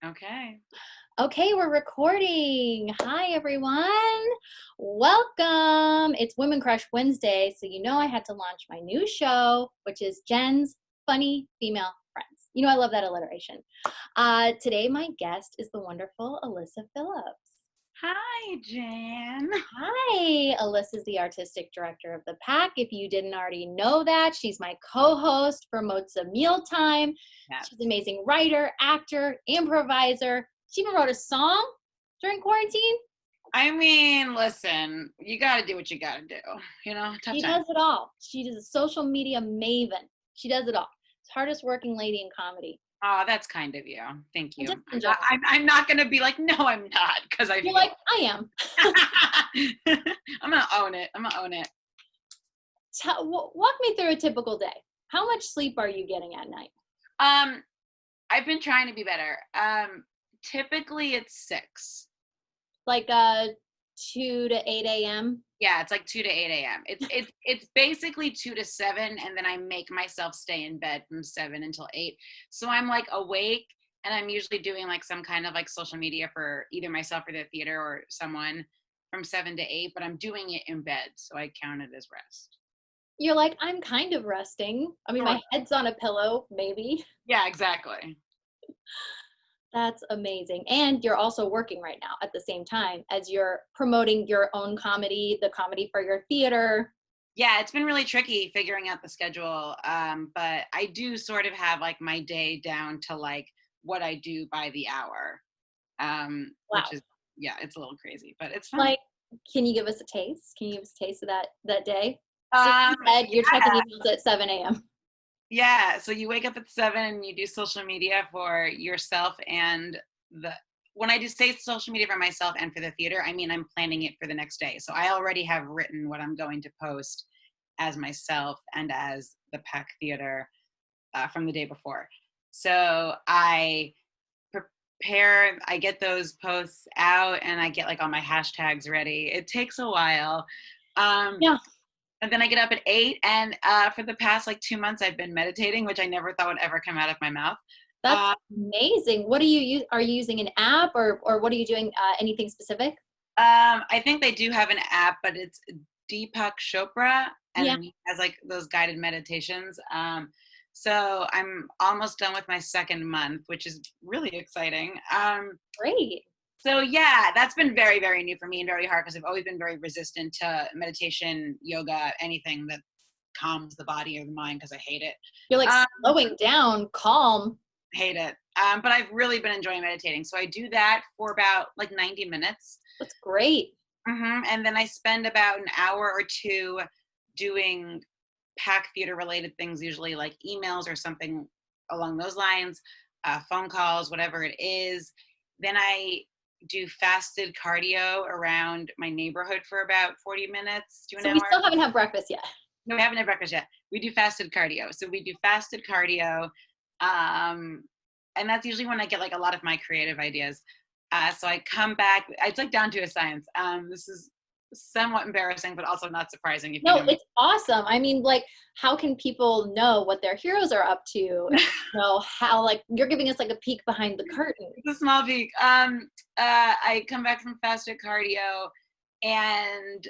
Okay. Okay, we're recording. Hi, everyone. Welcome. It's Women Crush Wednesday, so you know I had to launch my new show, which is Jen's Funny Female Friends. You know I love that alliteration. Today, my guest is the wonderful Elyssa Phillips. Hi, Jan. Hi, Alyssa's the artistic director of the pack. If you didn't already know that, she's my co-host for Mozza Mealtime. Yes. She's an amazing writer, actor, improviser. She even wrote a song during quarantine. I mean, listen, you got to do what you got to do. Tough She time. does it all. She is a social media maven. She does it all. It's hardest working lady in comedy. Oh, that's kind of you. Thank you. Just in general. I'm not going to be like, no, I'm not, because You're like, I am. I'm going to own it. Walk me through a typical day. How much sleep are you getting at night? I've been trying to be better. Typically it's 6. Like 2 to 8 a.m.? Yeah, it's like 2 to 8 a.m. It's basically 2 to 7, and then I make myself stay in bed from 7 until 8. So I'm like awake, and I'm usually doing like some kind of like social media for either myself or the theater or someone from 7 to 8, but I'm doing it in bed, so I count it as rest. You're like, I'm kind of resting. I mean, my head's on a pillow, maybe. Yeah, exactly. That's amazing. And you're also working right now at the same time as you're promoting your own comedy, the comedy for your theater. Yeah, it's been really tricky figuring out the schedule, but I do sort of have like my day down to like what I do by the hour, which is, yeah, it's a little crazy, but it's fun. Like, can you give us a taste? Can you give us a taste of that day? So you said you're checking emails at 7 a.m. Yeah, so you wake up at 7 and you do social media for yourself and when I do say social media for myself and for the theater, I mean I'm planning it for the next day. So I already have written what I'm going to post as myself and as the Pack Theater from the day before. So I prepare, I get those posts out and I get like all my hashtags ready. It takes a while. Yeah. And then I get up at 8, and for the past like 2 months, I've been meditating, which I never thought would ever come out of my mouth. That's amazing. What do you use? Are you using an app or what are you doing? Anything specific? I think they do have an app, but it's Deepak Chopra, and he has like those guided meditations. So I'm almost done with my 2nd month, which is really exciting. Great. So yeah, that's been very, very new for me and very hard because I've always been very resistant to meditation, yoga, anything that calms the body or the mind because I hate it. You're like slowing down, calm. Hate it. But I've really been enjoying meditating. So I do that for about like 90 minutes. That's great. And then I spend about an hour or 2 doing Pack Theater related things, usually like emails or something along those lines, phone calls, whatever it is. Then I do fasted cardio around my neighborhood for about 40 minutes to an hour. So we still haven't had breakfast yet. No, we haven't had breakfast yet. We do fasted cardio. So we do fasted cardio. And that's usually when I get like a lot of my creative ideas. So I come back, it's like down to a science. This is somewhat embarrassing, but also not surprising. If No, you know it's awesome. I mean, like, how can people know what their heroes are up to? Know how, like, you're giving us like a peek behind the curtain. It's a small peek. I come back from fasted cardio and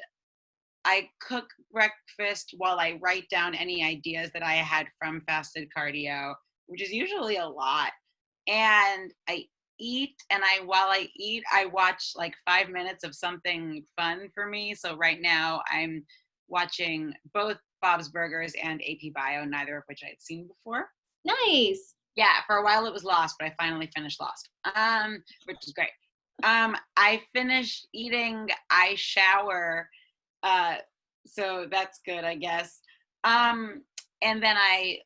I cook breakfast while I write down any ideas that I had from fasted cardio, which is usually a lot. And I eat, and while I eat, I watch like 5 minutes of something fun for me. So right now I'm watching both Bob's Burgers and AP Bio, neither of which I had seen before. Nice. Yeah, for a while it was Lost, but I finally finished Lost, which is great. I finish eating, I shower, so that's good, I guess. And then I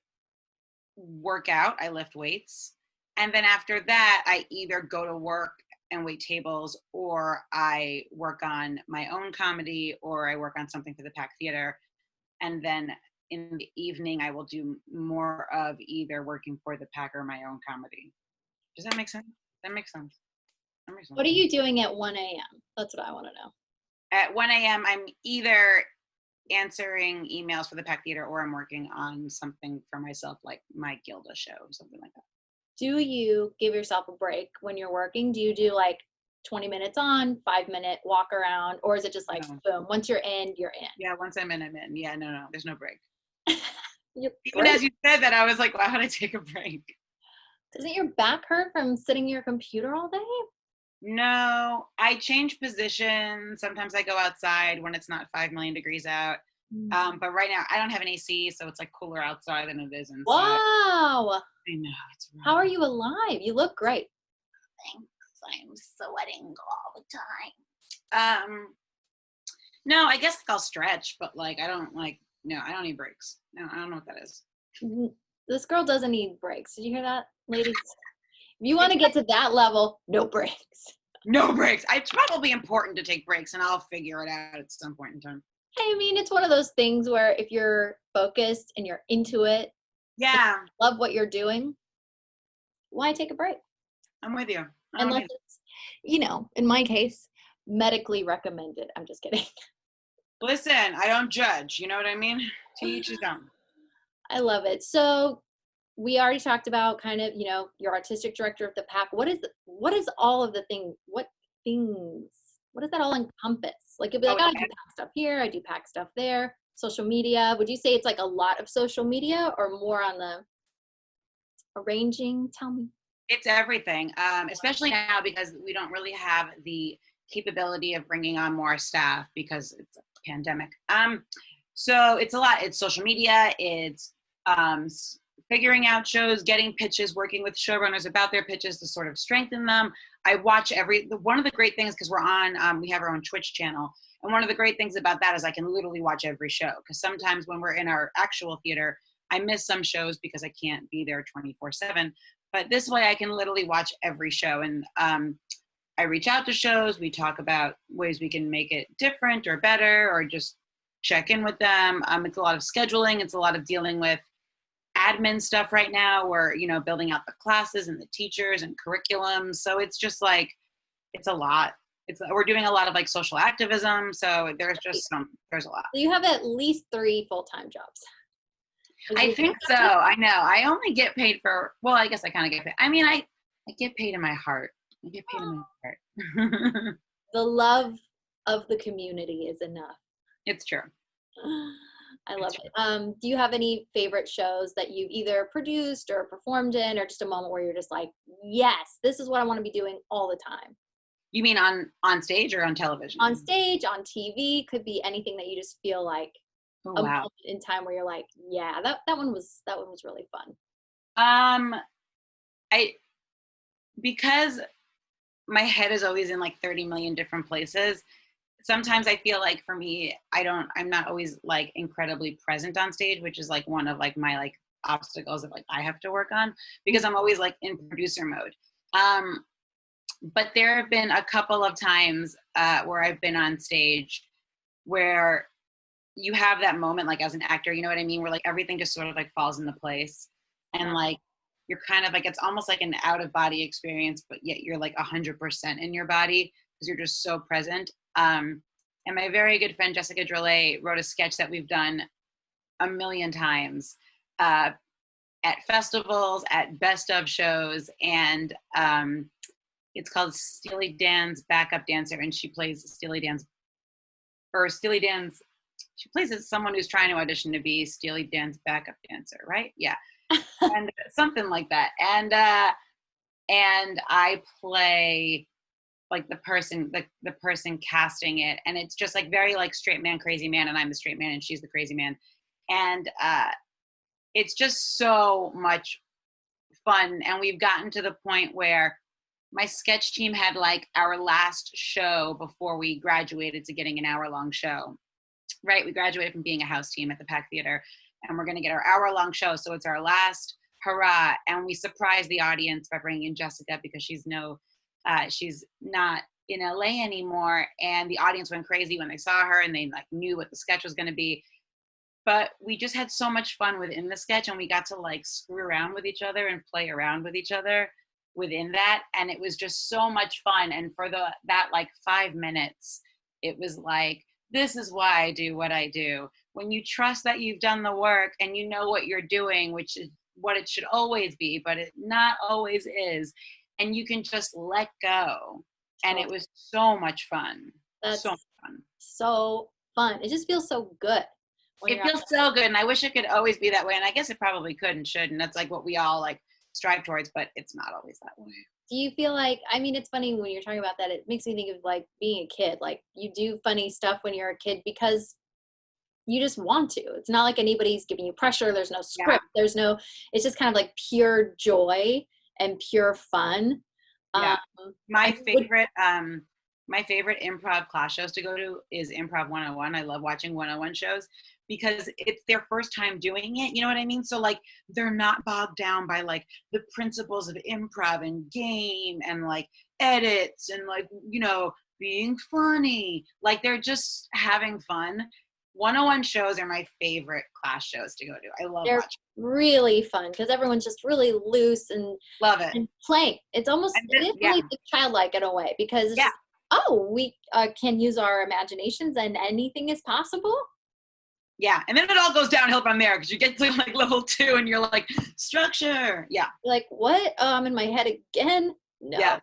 work out, I lift weights. And then after that, I either go to work and wait tables, or I work on my own comedy, or I work on something for the Pack Theater. And then in the evening, I will do more of either working for the Pack or my own comedy. Does that make sense? That makes sense. What are you doing at 1 a.m.? That's what I want to know. At 1 a.m., I'm either answering emails for the Pack Theater or I'm working on something for myself, like my Gilda show or something like that. do you give yourself a break when you're working? Do you do like 20 minutes on, 5-minute walk around, or is it just like, No. boom, once you're in, you're in? Yeah, once I'm in, I'm in. Yeah, no, there's no break. Your Even break? as you said that, I was like, why would I take a break? Doesn't your back hurt from sitting at your computer all day? No, I change positions. Sometimes I go outside when it's not 5 million degrees out. But right now I don't have an AC, so it's like cooler outside than it is inside. Wow. I know, it's How rough. are you alive? You look great. Thanks. I'm sweating all the time. No, I guess I'll stretch, but like I don't like no, I don't need breaks. No, I don't know what that is. This girl doesn't need breaks. Did you hear that, ladies? If you want to get to that level, no breaks. No breaks. It's probably important to take breaks, and I'll figure it out at some point in time. I mean, it's one of those things where if you're focused and you're into it, Yeah, love what you're doing, why take a break? I'm with you. I don't Unless need it's, in my case, medically recommended. I'm just kidding. Listen, I don't judge. You know what I mean? To each his own. I love it. So we already talked about kind of, your artistic director of the pack. What is all of the things, what does that all encompass? Like, you'll be Oh, like, oh, I do pack stuff here, I do pack stuff there. Social media. Would you say it's like a lot of social media or more on the arranging? Tell me. it's everything, especially now because we don't really have the capability of bringing on more staff because it's a pandemic. So it's a lot. It's social media. It's figuring out shows, getting pitches, working with showrunners about their pitches to sort of strengthen them. I watch one of the great things, because we're on, we have our own Twitch channel. And one of the great things about that is I can literally watch every show. Because sometimes when we're in our actual theater, I miss some shows because I can't be there 24/7. But this way I can literally watch every show. And I reach out to shows. We talk about ways we can make it different or better, or just check in with them. It's a lot of scheduling. It's a lot of dealing with admin stuff right now. We're, building out the classes and the teachers and curriculum. So it's just like, it's a lot. We're doing a lot of like social activism. So there's a lot. You have at least 3 full-time jobs. I think so. I know. I only get paid well, I guess I kind of get paid. I mean, I get paid in my heart. I get paid in my heart. The love of the community is enough. It's true. I love it. Do you have any favorite shows that you've either produced or performed in, or just a moment where you're just like, yes, this is what I want to be doing all the time? You mean on stage or on television? On stage, on TV, could be anything that you just feel like Oh, a wow. moment in time where you're like, yeah, that one was really fun. Because my head is always in like 30 million different places. Sometimes I feel like for me, I'm not always like incredibly present on stage, which is like one of like my like obstacles that like I have to work on, because I'm always like in producer mode. But there have been a couple of times where I've been on stage where you have that moment, like as an actor, you know what I mean? Where like everything just sort of like falls into place, and like, you're kind of like, it's almost like an out of body experience, but yet you're like 100% in your body because you're just so present. And my very good friend, Jessica Drolet, wrote a sketch that we've done a million times at festivals, at best of shows. And it's called Steely Dan's Backup Dancer. And she plays Steely Dan's, she plays as someone who's trying to audition to be Steely Dan's backup dancer, right? Yeah. And something like that. And I play like the person casting it, and it's just like very like straight man, crazy man, and I'm the straight man and she's the crazy man. And it's just so much fun. And we've gotten to the point where my sketch team had like our last show before we graduated to getting an hour-long show. Right, we graduated from being a house team at the Pack Theater, and we're going to get our hour-long show. So it's our last hurrah, and we surprised the audience by bringing in Jessica because she's not in LA anymore, and the audience went crazy when they saw her, and they like knew what the sketch was going to be. But we just had so much fun within the sketch, and we got to like screw around with each other and play around with each other within that, and it was just so much fun. And for that like 5 minutes, it was like, this is why I do what I do. When you trust that you've done the work and you know what you're doing, which is what it should always be, but it not always is. And you can just let go. And it was so much fun. That's So much fun. so fun. It just feels so good when It you're out feels so good. And I wish it could always be that way. And I guess it probably could and should. And that's like what we all like strive towards, but it's not always that way. Do you feel like, I mean, it's funny when you're talking about that, it makes me think of like being a kid. Like you do funny stuff when you're a kid because you just want to. It's not like anybody's giving you pressure. There's no script. There's no, it's just kind of like pure joy and pure fun. Yeah. My would, favorite improv class shows to go to is Improv 101. I love watching 101 shows because it's their first time doing it. You know what I mean? So like they're not bogged down by like the principles of improv and game and like edits and like, you know, being funny. Like they're just having fun. 101 shows are my favorite class shows to go to. I love they're watching. really fun because everyone's just really loose and Love it. and playing. It's almost, it is really like childlike in a way because it's just, oh, we can use our imaginations and anything is possible. Yeah, and then it all goes downhill from there because you get to like level 2 and you're like, structure. Yeah. You're like, what? I'm in my head again. No.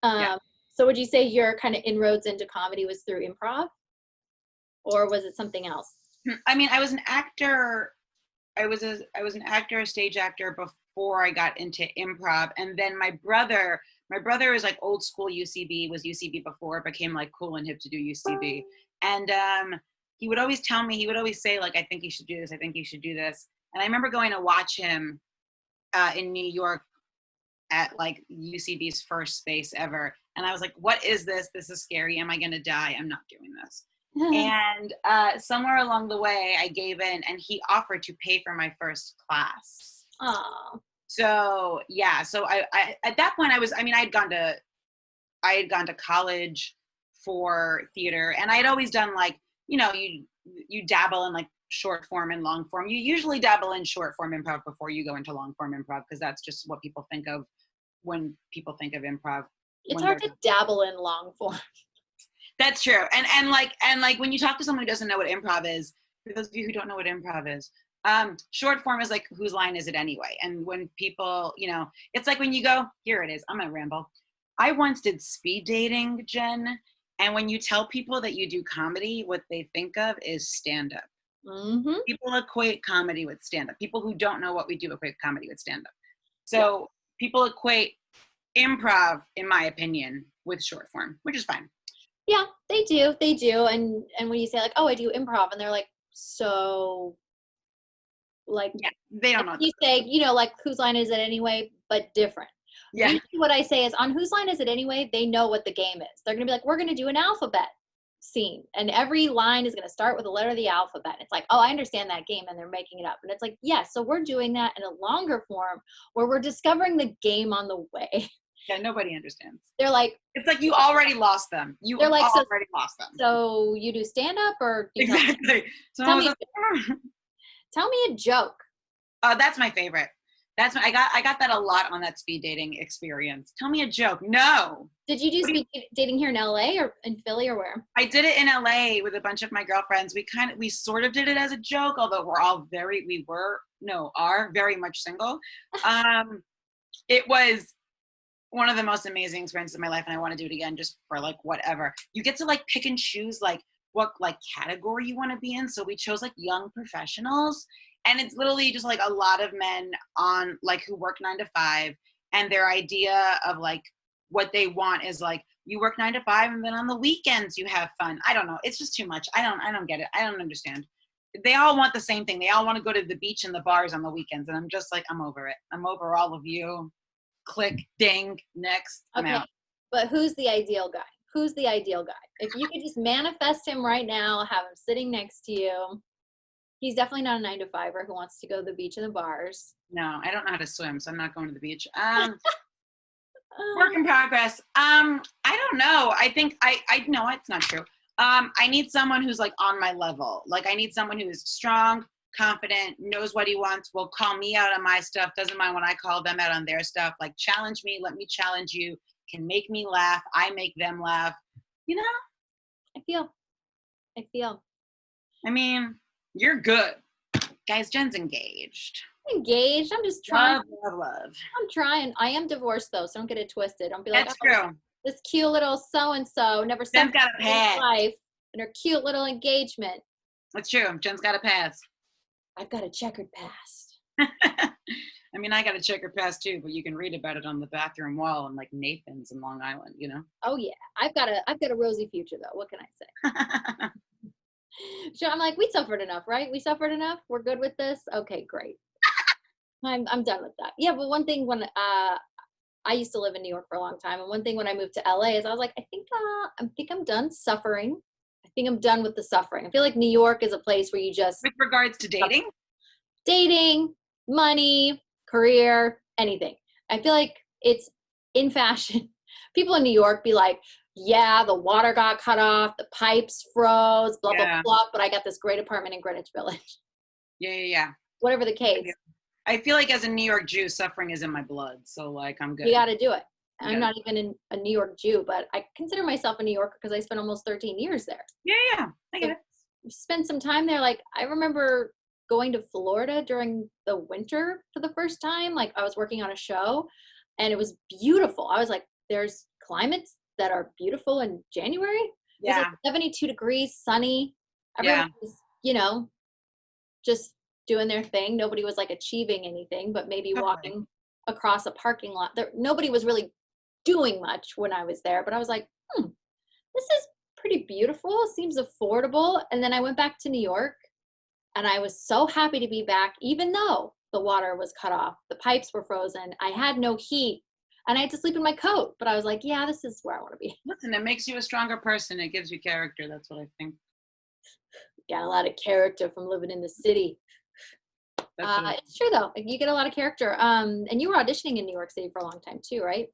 Yeah. So would you say your kind of inroads into comedy was through improv? Or was it something else? I mean, I was an actor. I was an actor, a stage actor before I got into improv. And then my brother is like old school UCB, was UCB before it became like cool and hip to do UCB. And he would always tell me, he would always say like, I think you should do this. I think you should do this. And I remember going to watch him in New York at like UCB's first space ever. And I was like, what is this? This is scary. Am I going to die? I'm not doing this. And somewhere along the way, I gave in, and he offered to pay for my first class. Oh. So yeah, so I at that point I had gone to college for theater, and I had always done like, you know, you dabble in like short form and long form. You usually dabble in short form improv before you go into long form improv because that's just what people think of when people think of improv. It's hard to dabble in long form. That's true. And like when you talk to someone who doesn't know what improv is, for those of you who don't know what improv is, short form is like, whose line is it anyway? And when people, you know, it's like when you go, here it is, I'm gonna ramble. I once did speed dating, Jen, and when you tell people that you do comedy, what they think of is stand-up. Mm-hmm. People equate comedy with stand-up. People who don't know what we do equate comedy with stand-up. So people equate improv, in my opinion, with short form, which is fine. Yeah, they do. And when you say like, oh, I do improv, and they're like, so like, they don't know. You say, you know, like, whose line is it anyway, but different. Yeah. Usually what I say is, on whose line is it anyway, they know what the game is. They're going to be like, we're going to do an alphabet scene. And every line is going to start with a letter of the alphabet. It's like, oh, I understand that game. And they're making it up. And it's like, yes, so we're doing that in a longer form where we're discovering the game on the way. Yeah, nobody understands. They're like, it's like you already lost them. They're like, already lost them. So you do stand up or you exactly? Tell me a joke. That's my favorite. I got that a lot on that speed dating experience. Tell me a joke. No. Did you do speed dating here in LA or in Philly or where? I did it in LA with a bunch of my girlfriends. We sort of did it as a joke, although are very much single. It was one of the most amazing experiences of my life, and I want to do it again just for like whatever. You get to like pick and choose like what like category you want to be in. So we chose like young professionals, and it's literally just like a lot of men on like who work 9 to 5, and their idea of like what they want is like you work 9 to 5 and then on the weekends you have fun. I don't know. It's just too much. I don't get it. I don't understand. They all want the same thing. They all want to go to the beach and the bars on the weekends, and I'm just like, I'm over it. I'm over all of you. Click, ding, next. I'm out. But who's the ideal guy? Who's the ideal guy? If you could just manifest him right now, have him sitting next to you. He's definitely not a 9 to 5er who wants to go to the beach and the bars. No, I don't know how to swim, so I'm not going to the beach. Work in progress. I don't know. I think I no, it's not true. I need someone who's like on my level. Like I need someone who is strong, confident, knows what he wants, will call me out on my stuff, doesn't mind when I call them out on their stuff. Like challenge me, let me challenge you, can make me laugh, I make them laugh. You know? I feel. I mean, you're good. Guys, Jen's engaged. Engaged. I'm just trying. Love. I'm trying. I am divorced though, so don't get it twisted. Don't be like, That's oh, true. this cute little so and so never said Jen's got a in her pass. life and her cute little engagement. That's true. Jen's got a pass. I've got a checkered past. I mean, I got a checkered past too, but you can read about it on the bathroom wall in like Nathan's in Long Island, you know? Oh yeah, I've got a rosy future though. What can I say? So I'm like, we suffered enough, right? We suffered enough. We're good with this. Okay, great. I'm done with that. Yeah, but one thing when I used to live in New York for a long time, and one thing when I moved to LA is I was like, I think I'm done suffering. I think I'm done with the suffering. I feel like New York is a place where you just With regards to dating, money, career, anything. I feel like it's in fashion. People in New York be like, yeah, the water got cut off, the pipes froze, blah, blah, blah, but I got this great apartment in Greenwich Village. Yeah. Whatever the case. I feel like as a New York Jew, suffering is in my blood. So like, I'm good. You got to do it. I'm not even a New York Jew, but I consider myself a New Yorker because I spent almost 13 years there. Yeah. I get it. Spent some time there. Like, I remember going to Florida during the winter for the first time. Like, I was working on a show and it was beautiful. I was like, there's climates that are beautiful in January. It was like 72 degrees, sunny. Everyone was, just doing their thing. Nobody was like achieving anything, but maybe walking across a parking lot. Nobody was really doing much when I was there, but I was like, this is pretty beautiful. Seems affordable. And then I went back to New York and I was so happy to be back, even though the water was cut off, the pipes were frozen, I had no heat, and I had to sleep in my coat. But I was like, yeah, this is where I want to be. Listen, it makes you a stronger person. It gives you character. That's what I think. Got a lot of character from living in the city. It's true though. You get a lot of character. And you were auditioning in New York City for a long time too, right?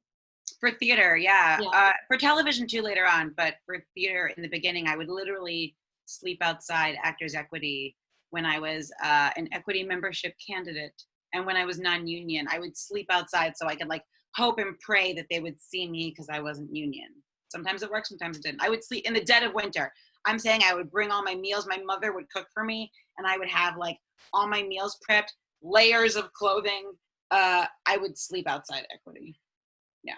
For theater, yeah. For television too later on, but for theater in the beginning, I would literally sleep outside Actors Equity when I was an equity membership candidate, and when I was non-union, I would sleep outside so I could like hope and pray that they would see me because I wasn't union. Sometimes it worked, sometimes it didn't. I would sleep in the dead of winter. I'm saying I would bring all my meals. My mother would cook for me, and I would have like all my meals prepped, layers of clothing. I would sleep outside Equity. Yeah.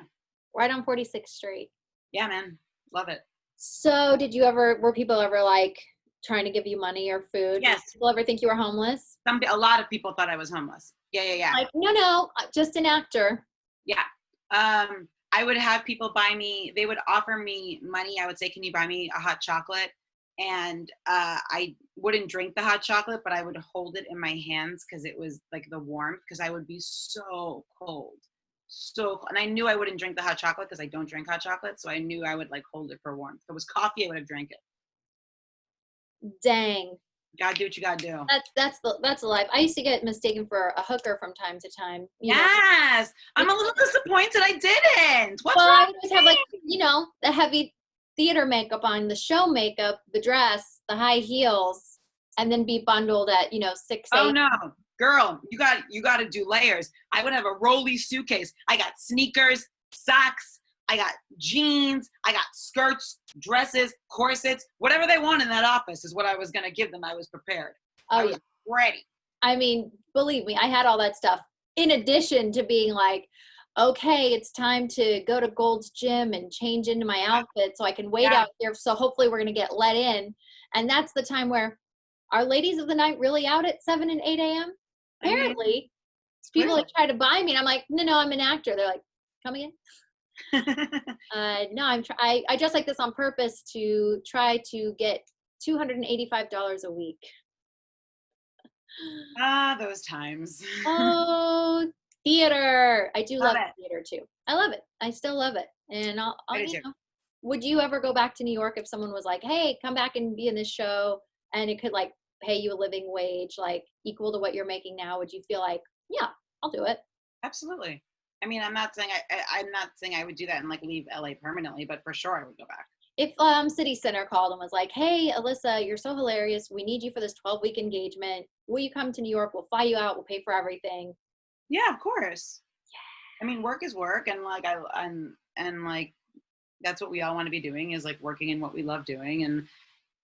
Right on 46th Street. Yeah, man. Love it. So were people ever like trying to give you money or food? Yes. Did people ever think you were homeless? A lot of people thought I was homeless. Yeah. Like, no, just an actor. Yeah. I would have people buy me, they would offer me money. I would say, can you buy me a hot chocolate? And I wouldn't drink the hot chocolate, but I would hold it in my hands because it was like the warmth, because I would be so cold. And I knew I wouldn't drink the hot chocolate because I don't drink hot chocolate. So I knew I would like hold it for warmth. If it was coffee, I would have drank it. Dang. Gotta do what you gotta do. That's life. I used to get mistaken for a hooker from time to time. Yes. I'm a little disappointed I didn't. What's wrong? I always have like, the heavy theater makeup on, the show makeup, the dress, the high heels, and then be bundled at 6, 8. Oh no, girl, you got to do layers. I would have a rolly suitcase. I got sneakers, socks, I got jeans, I got skirts, dresses, corsets, whatever they want in that office is what I was gonna give them. I was prepared. I was ready. I mean, believe me, I had all that stuff. In addition to being like, okay, it's time to go to Gold's Gym and change into my outfit so I can wait out here. So hopefully we're going to get let in. And that's the time where, are ladies of the night really out at 7 and 8 a.m.? Apparently. People like try to buy me and I'm like, no, I'm an actor. They're like, come again? No, I dress like this on purpose to try to get $285 a week. Those times. Oh, theater. I do love theater too. I love it. I still love it. And I'll would you ever go back to New York if someone was like, hey, come back and be in this show and it could like pay you a living wage, like equal to what you're making now? Would you feel like, yeah, I'll do it? Absolutely. I mean, I'm not saying I would do that and like leave LA permanently, but for sure I would go back. If City Center called and was like, hey, Elyssa, you're so hilarious. We need you for this 12-week engagement. Will you come to New York? We'll fly you out. We'll pay for everything. Yeah, of course. Yeah. I mean, work is work. And like, like, that's what we all want to be doing is like working in what we love doing. And,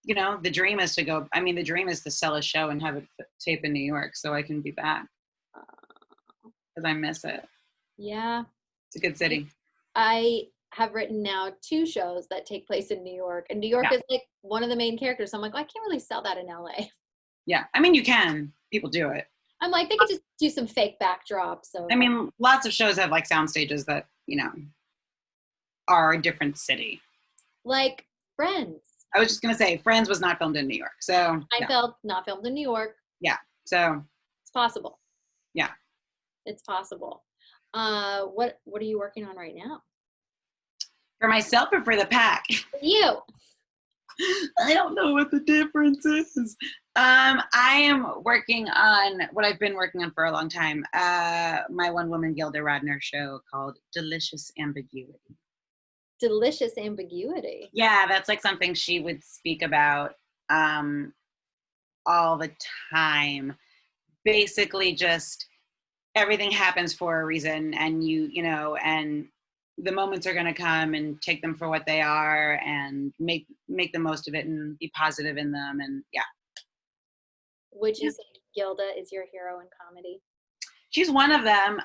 the dream is to sell a show and have it tape in New York so I can be back. because I miss it. Yeah. It's a good city. I have written now 2 shows that take place in New York, and New York Yeah. is like one of the main characters. So I'm like, oh, I can't really sell that in LA. Yeah. I mean, you can. People do it. I'm like, they could just do some fake backdrops. So I mean, lots of shows have like sound stages that, are a different city. like Friends. I was just going to say, Friends was not filmed in New York. So, yeah. Seinfeld, not filmed in New York. Yeah. So, It's possible. yeah. It's possible. What are you working on right now? For myself or for the pack? For you. I don't know what the difference is. I am working on what I've been working on for a long time. My one-woman Gilda Radner show called Delicious Ambiguity. Delicious Ambiguity. Yeah, that's like something she would speak about all the time. Basically, just everything happens for a reason, and and the moments are going to come, and take them for what they are, and make the most of it, and be positive in them, and yeah. Would you say Gilda is your hero in comedy? She's one of them,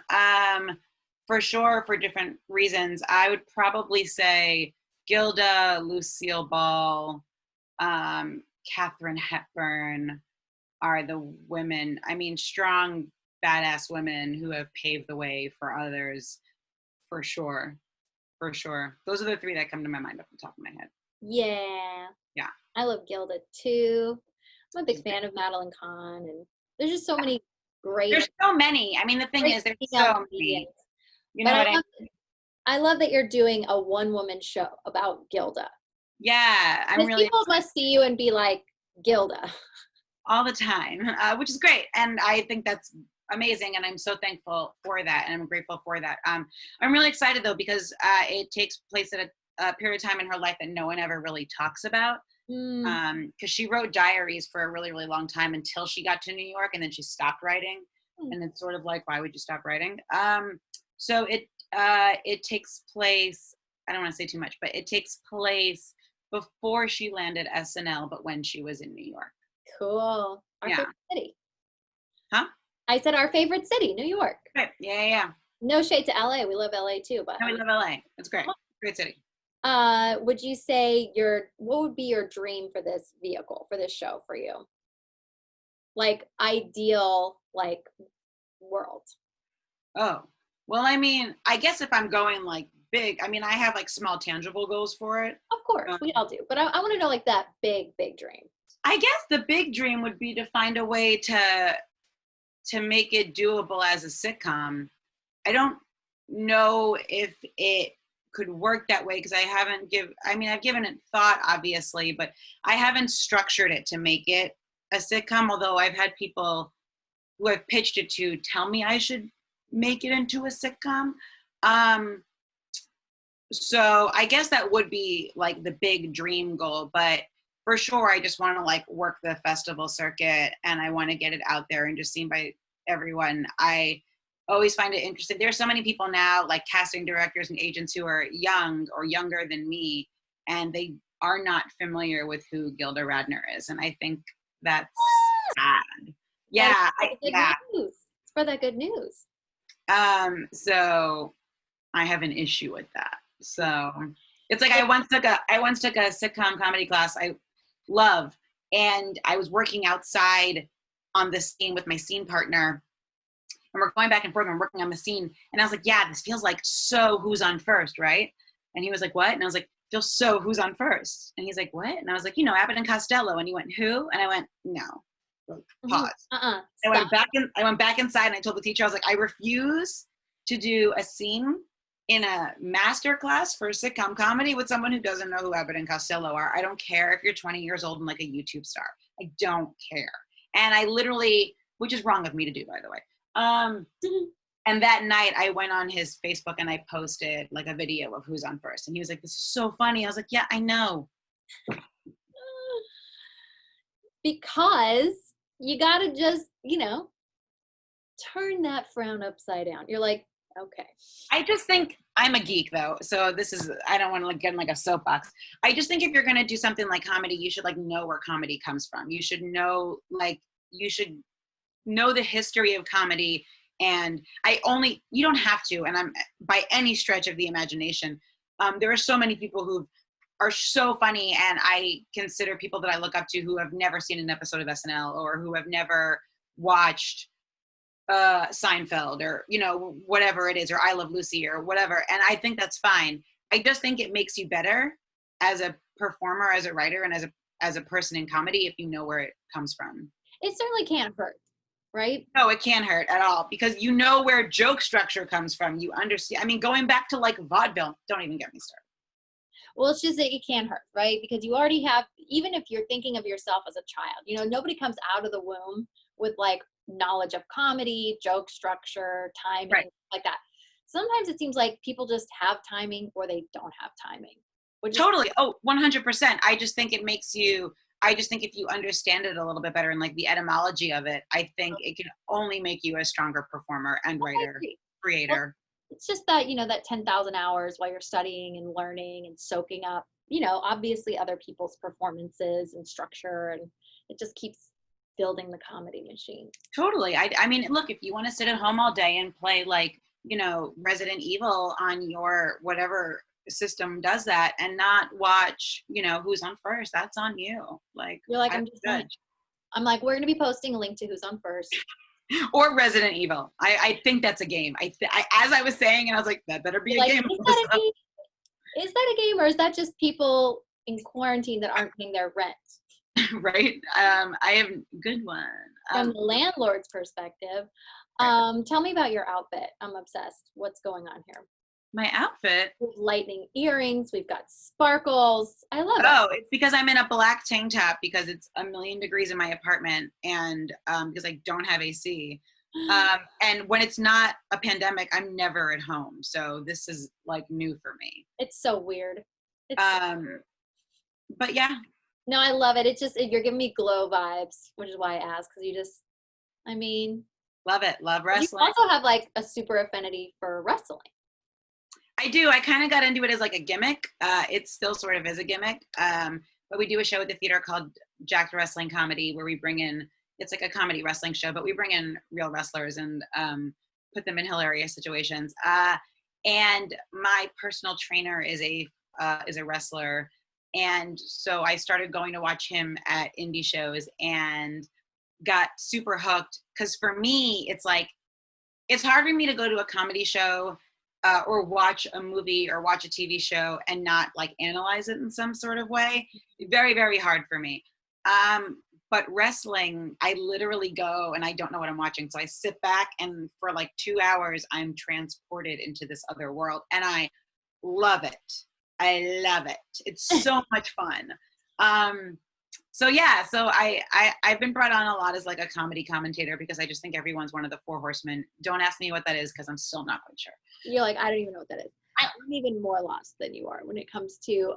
for sure, for different reasons. I would probably say Gilda, Lucille Ball, Katharine Hepburn are the women. I mean, strong, badass women who have paved the way for others, for sure. For sure. Those are the 3 that come to my mind off the top of my head. Yeah. Yeah. I love Gilda too. I'm a big fan of Madeline Kahn, and there's just so many great. There's so many. I mean, the thing is, there's so many. You know but what I mean? I love that you're doing a one-woman show about Gilda. Yeah, I'm really. People must see you and be like, Gilda. All the time, which is great, and I think that's amazing, and I'm so thankful for that, and I'm grateful for that. I'm really excited though, because it takes place at a period of time in her life that no one ever really talks about. Because she wrote diaries for a really, really long time until she got to New York, and then she stopped writing. And it's sort of like, why would you stop writing? So it takes place, I don't want to say too much, but it takes place before she landed SNL, but when she was in New York. Cool. Our favorite city. Huh? I said our favorite city, New York. Right. Yeah. No shade to LA. We love LA too, but no, we love LA. It's great. Great city. Would you say what would be your dream for this vehicle, for this show for you? Like ideal, like world. Oh, well, I mean, I guess if I'm going like big, I mean, I have like small tangible goals for it. Of course, we all do. But I want to know like that big, big dream. I guess the big dream would be to find a way to make it doable as a sitcom. I don't know if it could work that way, because I've given it thought, obviously, but I haven't structured it to make it a sitcom, although I've had people who I've pitched it to tell me I should make it into a sitcom. So I guess that would be like the big dream goal, but for sure, I just want to like work the festival circuit, and I want to get it out there and just seen by everyone. I always find it interesting. There's so many people now, like casting directors and agents, who are young or younger than me, and they are not familiar with who Gilda Radner is. And I think that's sad. Yeah. Spread that good news. So I have an issue with that. So it's like I once took a sitcom comedy class I love, and I was working outside on the scene with my scene partner, and we're going back and forth and working on the scene, and I was like, yeah, this feels like so Who's on First, right? And he was like, what? And I was like, feels so Who's on First. And he's like, what? And I was like, Abbott and Costello. And he went, who? And I went, no. Pause. I went back inside, and I told the teacher, I was like, I refuse to do a scene in a master class for sitcom comedy with someone who doesn't know who Abbott and Costello are. I don't care if you're 20 years old and like a YouTube star. I don't care. And I literally, which is wrong of me to do, by the way. And that night I went on his Facebook and I posted like a video of Who's on First. And he was like, this is so funny. I was like, yeah, I know. Because you got to just, turn that frown upside down. You're like, okay. I just think I'm a geek though. So I don't want to get in like a soapbox. I just think if you're going to do something like comedy, you should like know where comedy comes from. You should know the history of comedy And you don't have to, and I'm by any stretch of the imagination. There are so many people who are so funny, and I consider people that I look up to who have never seen an episode of SNL or who have never watched Seinfeld or, whatever it is, or I Love Lucy or whatever. And I think that's fine. I just think it makes you better as a performer, as a writer, and as a person in comedy if you know where it comes from. It certainly can't hurt, right? No, it can't hurt at all because you know where joke structure comes from. You understand. I mean, going back to like vaudeville, don't even get me started. Well, it's just that it can't hurt, right? Because you already have, even if you're thinking of yourself as a child, nobody comes out of the womb with like knowledge of comedy, joke structure, timing, right. like that. Sometimes it seems like people just have timing or they don't have timing. Totally. 100%. I just think it makes you, if you understand it a little bit better and like the etymology of it, I think it can only make you a stronger performer and writer, creator. Well, it's just that, that 10,000 hours while you're studying and learning and soaking up, obviously other people's performances and structure, and it just keeps building the comedy machine. Totally. I mean, look, if you want to sit at home all day and play like, Resident Evil on your whatever system does that and not watch, Who's on First, that's on you. Like, you're like, I'm like, we're going to be posting a link to Who's on First. Or Resident Evil. I think that's a game. As I was saying, and I was like, that better be a game. Is that a game, or is that just people in quarantine that aren't paying their rent? Right. I have a good one. From the landlord's perspective. Tell me about your outfit. I'm obsessed. What's going on here? My outfit? With lightning earrings. We've got sparkles. I love it. Oh, it's because I'm in a black tank top because it's 1,000,000 degrees in my apartment, and because I don't have AC. And when it's not a pandemic, I'm never at home. So this is like new for me. It's so weird. But yeah. No, I love it. It's just, you're giving me glow vibes, which is why I asked, because love it. Love wrestling. You also have like a super affinity for wrestling. I do. I kind of got into it as like a gimmick. It still sort of is a gimmick. But we do a show at the theater called Jack the Wrestling Comedy where we bring in, it's like a comedy wrestling show, but we bring in real wrestlers and put them in hilarious situations. And my personal trainer is a wrestler. And so I started going to watch him at indie shows and got super hooked. Because for me, it's like, it's hard for me to go to a comedy show or watch a movie or watch a TV show and not like analyze it in some sort of way. Very, very hard for me. But wrestling, I literally go and I don't know what I'm watching. So I sit back and for like 2 hours, I'm transported into this other world and I love it. I love it. It's so much fun. So yeah, so I've been brought on a lot as like a comedy commentator because I just think everyone's one of the four horsemen. Don't ask me what that is because I'm still not quite sure. You're like, I don't even know what that is. I'm even more lost than you are when it comes to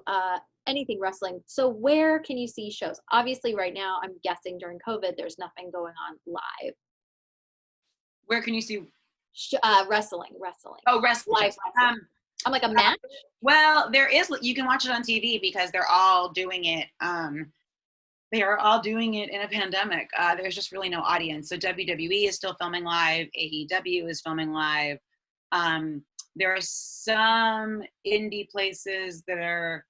anything wrestling. So where can you see shows? Obviously right now, I'm guessing during COVID, there's nothing going on live. Where can you see? Wrestling. Oh, wrestling. Live wrestling. I'm like a match? Well, there is, you can watch it on TV because they're all doing it. They are all doing it in a pandemic. There's just really no audience. So WWE is still filming live. AEW is filming live. There are some indie places that are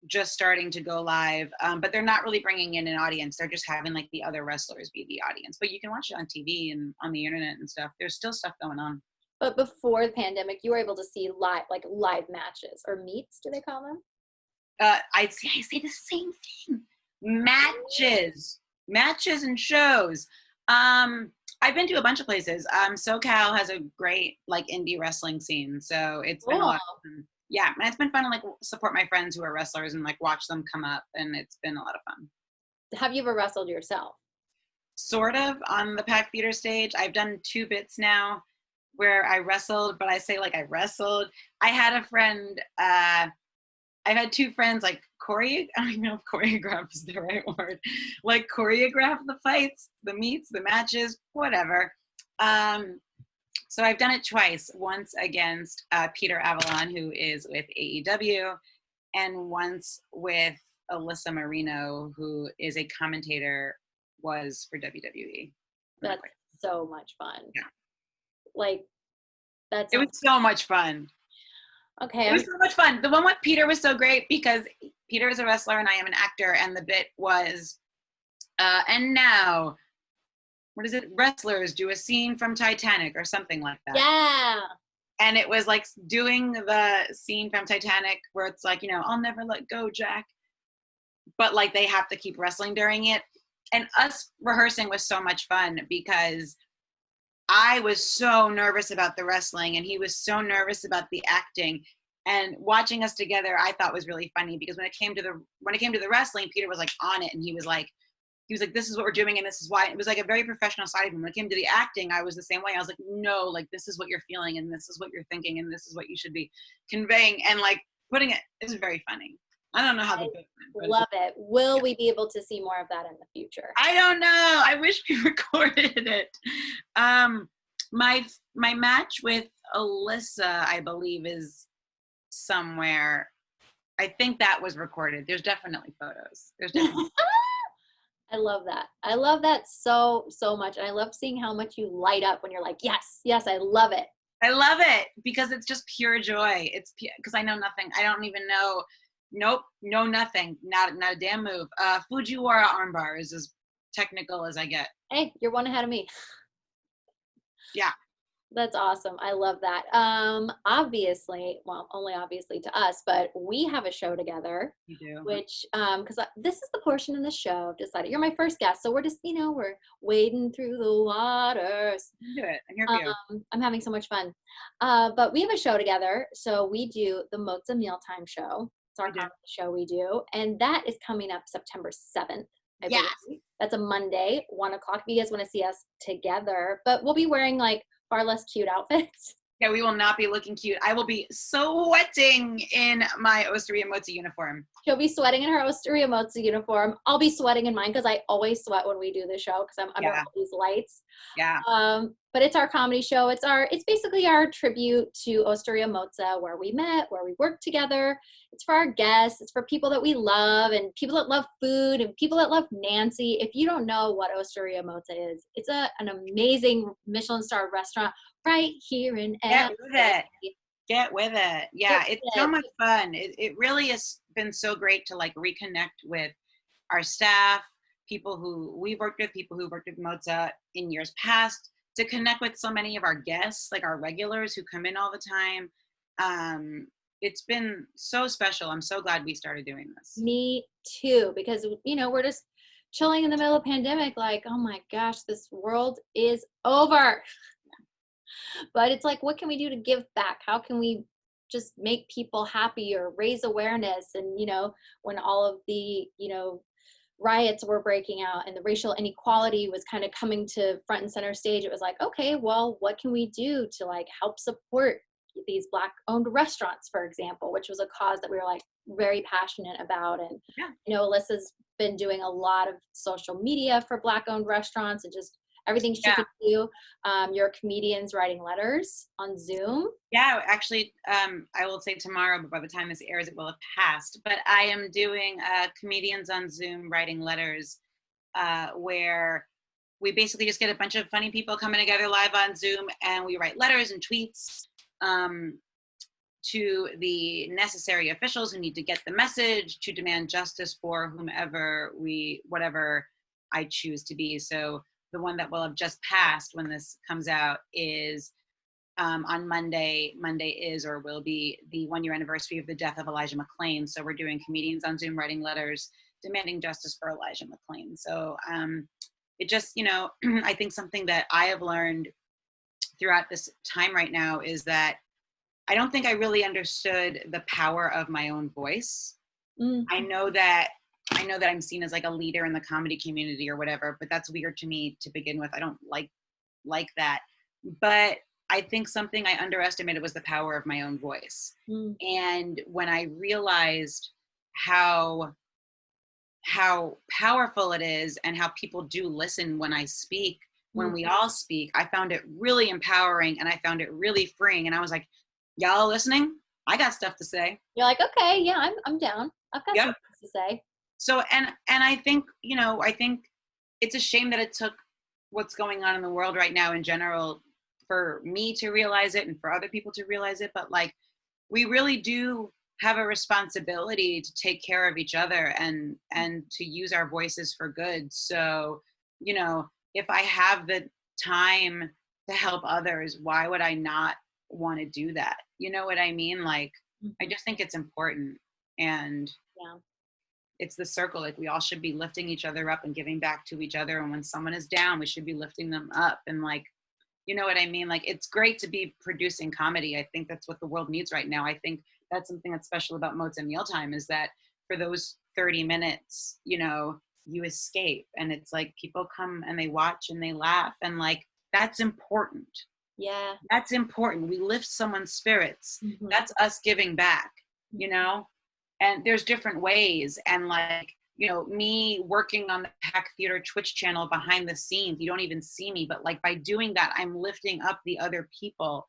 just starting to go live, but they're not really bringing in an audience. They're just having like the other wrestlers be the audience. But you can watch it on TV and on the internet and stuff. There's still stuff going on. But before the pandemic, you were able to see live matches or meets, do they call them? I say the same thing. Matches and shows. I've been to a bunch of places. SoCal has a great like indie wrestling scene, so it's been a lot of fun. Yeah, and it's been fun to like support my friends who are wrestlers and like watch them come up, and it's been a lot of fun. Have you ever wrestled yourself? Sort of on the Pack Theater stage. I've done 2 bits now where I wrestled, but I say like I wrestled. I had a friend. I've had 2 friends like I don't even know if choreograph is the right word. Like choreograph the fights, the meets, the matches, whatever. So I've done it twice. Once against Peter Avalon, who is with AEW, and once with Alyssa Marino, who is a commentator, was for WWE. That's so much fun. Yeah. Like, that It was sounds so much fun. okay. It was so much fun. The one with Peter was so great because Peter is a wrestler and I am an actor, and the bit was, and now, what is it? Wrestlers do a scene from Titanic or something like that. Yeah. And it was like doing the scene from Titanic where it's like, I'll never let go, Jack. But like they have to keep wrestling during it. And us rehearsing was so much fun because I was so nervous about the wrestling and he was so nervous about the acting. And watching us together, I thought was really funny because when it came to the wrestling, Peter was like on it, and he was like, this is what we're doing and this is why. It was like a very professional side of him. When it came to the acting, I was the same way. I was like, no, like this is what you're feeling and this is what you're thinking and this is what you should be conveying, and like putting it is very funny. I don't know how the bit went, Love it. Will we be able to see more of that in the future? I don't know. I wish we recorded it. My match with Elyssa, I believe, is somewhere. I think that was recorded. There's definitely photos. There's definitely. I love that. I love that so much. And I love seeing how much you light up when you're like, yes, I love it. I love it because it's just pure joy. It's because I know nothing. I don't even know. Nope, no nothing. Not a damn move. Fujiwara armbar is as technical as I get. Hey, you're one ahead of me. Yeah. That's awesome. I love that. Obviously, well, only obviously to us, but we have a show together. You do. Which, because this is the portion in the show I've decided you're my first guest, so we're just, we're wading through the waters. Do it. I'm here for you. I'm having so much fun. But we have a show together, so we do the Mozza Mealtime Show. It's our comedy show we do, and that is coming up September 7th. I believe. That's a Monday, 1:00. If you guys want to see us together, but we'll be wearing like far less cute outfits. Yeah, we will not be looking cute. I will be sweating in my Osteria Mozza uniform. She'll be sweating in her Osteria Mozza uniform. I'll be sweating in mine because I always sweat when we do the show because I'm under all these lights. Yeah. But it's our comedy show. It's basically our tribute to Osteria Mozza, where we met, where we worked together. It's for our guests. It's for people that we love and people that love food and people that love Nancy. If you don't know what Osteria Mozza is, it's an amazing Michelin-starred restaurant right here in LA. Get with it. Yeah, it's so much fun. It really has been so great to like reconnect with our staff, people who we've worked with, people who've worked with Mozza in years past, to connect with so many of our guests, like our regulars who come in all the time. It's been so special. I'm so glad we started doing this. Me too, because we're just chilling in the middle of the pandemic, like, oh my gosh, this world is over. But it's like, what can we do to give back? How can we just make people happy or raise awareness? And, when all of the, riots were breaking out and the racial inequality was kind of coming to front and center stage, it was like, okay, well, what can we do to like help support these Black owned restaurants, for example, which was a cause that we were like very passionate about. And, Alyssa's been doing a lot of social media for Black owned restaurants and just everything she can do. You're comedians writing letters on Zoom. Yeah, actually, I will say tomorrow, but by the time this airs, it will have passed. But I am doing comedians on Zoom writing letters, where we basically just get a bunch of funny people coming together live on Zoom, and we write letters and tweets to the necessary officials who need to get the message to demand justice for whatever I choose to be. So the one that will have just passed when this comes out is on Monday. Monday is or will be the 1-year anniversary of the death of Elijah McClain. So we're doing comedians on Zoom writing letters demanding justice for Elijah McClain. So it just, I think something that I have learned throughout this time right now is that I don't think I really understood the power of my own voice. Mm-hmm. I know that I'm seen as like a leader in the comedy community or whatever, but that's weird to me to begin with. I don't like that. But I think something I underestimated was the power of my own voice. Mm. And when I realized how powerful it is and how people do listen when I speak, when we all speak, I found it really empowering and I found it really freeing. And I was like, y'all listening? I got stuff to say. You're like, okay, yeah, I'm down. I've got something to say. So, and I think, I think it's a shame that it took what's going on in the world right now in general for me to realize it and for other people to realize it, but like we really do have a responsibility to take care of each other and to use our voices for good. So, you know, if I have the time to help others, why would I not want to do that? You know what I mean? Like, I just think it's important. And Yeah. it's the circle. Like, we all should be lifting each other up and giving back to each other. And when someone is down, we should be lifting them up. And like, you know what I mean? Like, it's great to be producing comedy. I think that's what the world needs right now. I think that's something that's special about Modes and Mealtime, is that for those 30 minutes, you know, you escape, and it's like people come and they watch and they laugh, and like, that's important. Yeah. That's important. We lift someone's spirits. Mm-hmm. That's us giving back, you know? And there's different ways. And like, you know, me working on the Pack Theater Twitch channel behind the scenes, you don't even see me, but like by doing that, I'm lifting up the other people.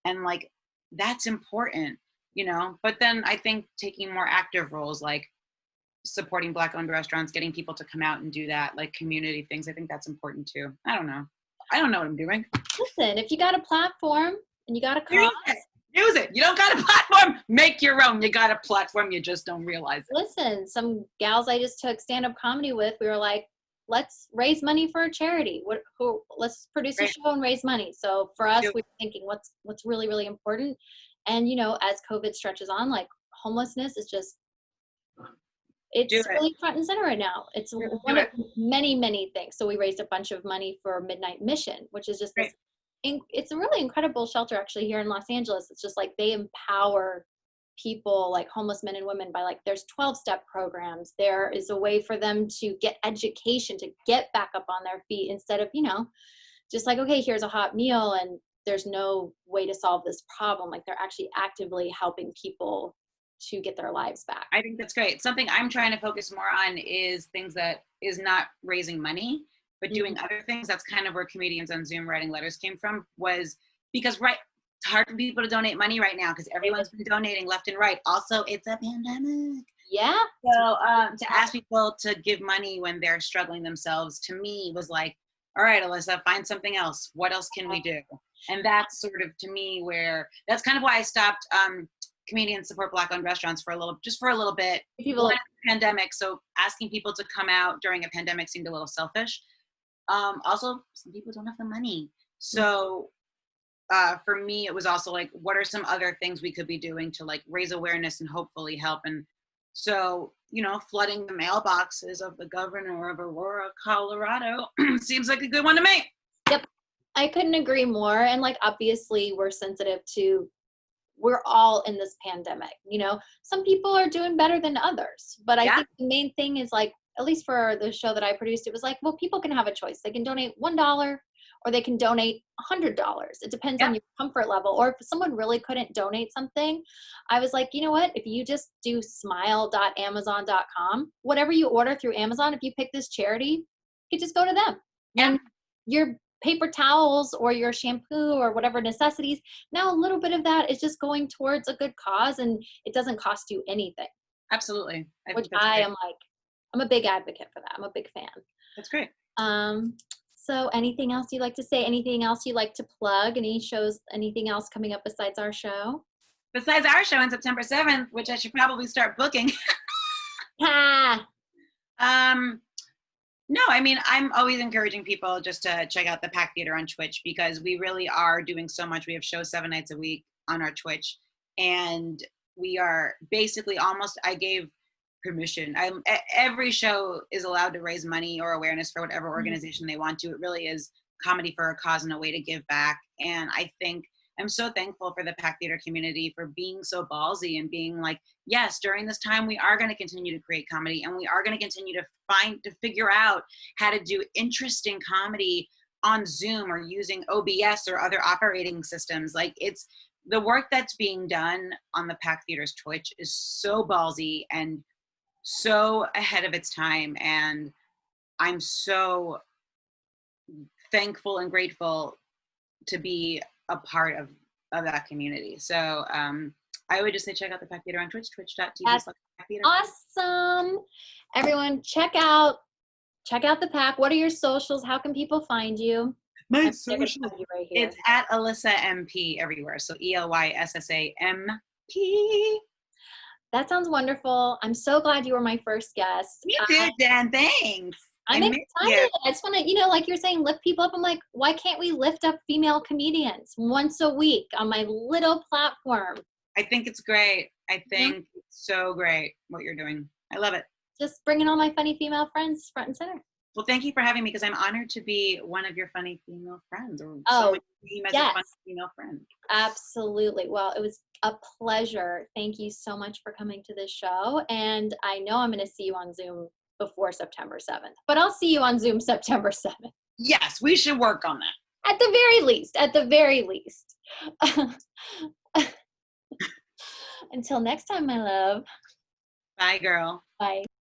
And like, that's important, you know? But then I think taking more active roles, like supporting Black-owned restaurants, getting people to come out and do that, like community things, I think that's important too. I don't know what I'm doing. Listen, if you got a platform and you got a cause, use it. You don't got a platform, make your own. You got a platform, you just don't realize it. Listen, some gals I just took stand-up comedy with, we were like, let's raise money for a charity. Let's produce a show and raise money. So for us, we were thinking what's really, really important. And, you know, as COVID stretches on, like homelessness is just, it's really front and center right now. It's one of many, many things. So we raised a bunch of money for Midnight Mission, which is just this, it's a really incredible shelter actually here in Los Angeles. It's just like they empower people, like homeless men and women, by like, there's 12-step programs. There is a way for them to get education, to get back up on their feet, instead of, you know, just like, okay, here's a hot meal and there's no way to solve this problem. Like, they're actually actively helping people to get their lives back. I think that's great. Something I'm trying to focus more on is things that is not raising money, but doing other things. That's kind of where Comedians on Zoom Writing Letters came from, was because, it's hard for people to donate money right now because everyone's been donating left and right. Also, it's a pandemic. Yeah. So to ask people to give money when they're struggling themselves, to me, was like, all right, Elyssa, find something else. What else can we do? And that's sort of, to me, where, that's kind of why I stopped Comedians Support Black-owned Restaurants for a little bit. People pandemic, so asking people to come out during a pandemic seemed a little selfish. Also, some people don't have the money. So for me, it was also like, what are some other things we could be doing to like raise awareness and hopefully help? And so, you know, flooding the mailboxes of the governor of Aurora, Colorado seems like a good one to me. Yep. I couldn't agree more. And like, obviously we're sensitive to, we're all in this pandemic, you know, some people are doing better than others, but I think the main thing is like, at least for the show that I produced, it was like, well, people can have a choice. They can donate $1 or they can donate $100. It depends on your comfort level. Or if someone really couldn't donate something, I was like, you know what, if you just do smile.amazon.com, whatever you order through Amazon, if you pick this charity, you could just go to them. And your paper towels or your shampoo or whatever necessities, now a little bit of that is just going towards a good cause, and it doesn't cost you anything. Absolutely. Which I am like, I'm a big advocate for that. I'm a big fan. That's great. So anything else you'd like to say? Anything else you'd like to plug? Any shows, anything else coming up besides our show? Besides our show on September 7th, which I should probably start booking. No, I mean, I'm always encouraging people just to check out the Pack Theater on Twitch, because we really are doing so much. We have shows 7 nights a week on our Twitch, and we are basically I gave permission. Every show is allowed to raise money or awareness for whatever organization they want to. It really is comedy for a cause and a way to give back. And I think I'm so thankful for the Pack Theater community for being so ballsy and being like, yes, during this time, we are going to continue to create comedy, and we are going to continue to figure out how to do interesting comedy on Zoom or using OBS or other operating systems. Like, it's the work that's being done on the Pack Theater's Twitch is so ballsy and so ahead of its time. And I'm so thankful and grateful to be a part of that community. So I would just say check out the Pack Theater on Twitch, twitch.tv/Pack-Theater. Awesome. Everyone, check out the Pack. What are your socials? How can people find you? My I'm gonna social. tag you right here. It's at Elyssa MP everywhere. So ELYSSAMP. That sounds wonderful. I'm so glad you were my first guest. Me too, Jen. Thanks. I'm I miss excited. you. I just want to, like you're saying, lift people up. I'm like, why can't we lift up female comedians once a week on my little platform? I think it's great. I Yeah. think it's so great what you're doing. I love it. Just bringing all my funny female friends front and center. Well, thank you for having me because I'm honored to be one of your funny female friends, or Oh, someone you deem as a yes. funny female friend. Absolutely. Well, it was a pleasure. Thank you so much for coming to this show. And I know I'm going to see you on Zoom before September 7th, but I'll see you on Zoom September 7th. Yes, we should work on that. At the very least, at the very least. Until next time, my love. Bye, girl. Bye.